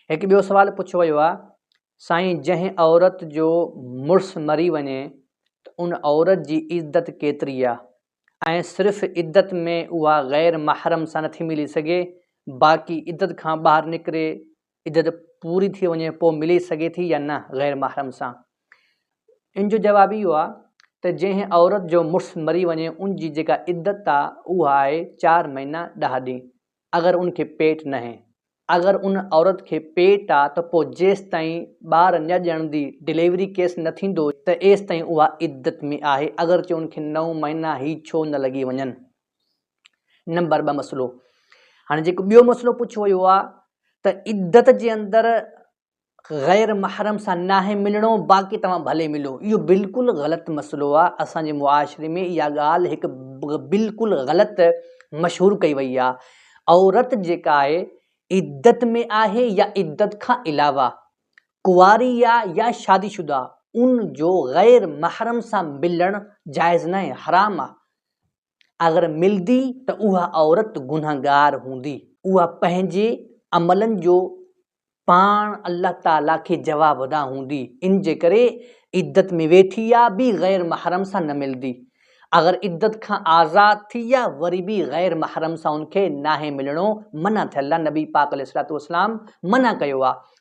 एक ॿियो सवाल पुछो वियो आहे, साईं जंहिं औरत जो मुड़ुसु मरी वञे त उन औरत जी इज़त केतिरी आहे ऐं सिर्फ़ु इज़त में उहा ग़ैर महरम सां नथी मिली सघे, बाक़ी इज़त खां ॿाहिरि निकिरे इज़त पूरी थी वञे पोइ मिली सघे थी या न ग़ैर महरम सां? इन जो जवाबु इहो आहे त जंहिं औरत जो मुड़ुसु मरी वञे उन जी जेका इज़त आहे उहा आहे 4 महीना 10 ॾींहं, अगरि उनखे पेट न आहे। अगरि उन औरत खे पेट आहे त पोइ जेसि ताईं ॿार न ॼणंदी, डिलीवरी केस न थींदो त एसि ताईं उहा इज़त में आहे, अगरि जे उनखे 9 महीना ई छो न लॻी वञनि। नंबर 2 मसइलो, हाणे जेको ॿियो मसइलो पुछियो वियो आहे त इज़त जे अंदरि ग़ैर महरम सां नाहे मिलणो, बाक़ी तव्हां भले मिलो, इहो बिल्कुलु ग़लति मसइलो आहे। असांजे मुआशरे में इहा ॻाल्हि हिकु बिल्कुलु ग़लति मशहूरु कई वई आहे। औरत जेका आहे इज़त में आहे या इज़त खां अलावा, कुंवारी आहे या शादीशुदा, उन जो ग़ैर महरम सां मिलणु जाइज़ न आहे, हराम आहे। अगरि मिलंदी त उहा औरत गुनहगार हूंदी, उहा पंहिंजे अमलनि जो पाण अल्लाह ताला खे जवाबदा हूंदी। इन जे करे इज़त में वेठी आहे बि ग़ैर महरम सां न मिलंदी। अगरि इज़त खां आज़ाद थी आहे वरी बि ग़ैर महरम सां उनखे नाहे मिलणो, मना थियल आहे। नबी पाक अलैहिस्सलातु वस्सलाम मना कयो आहे।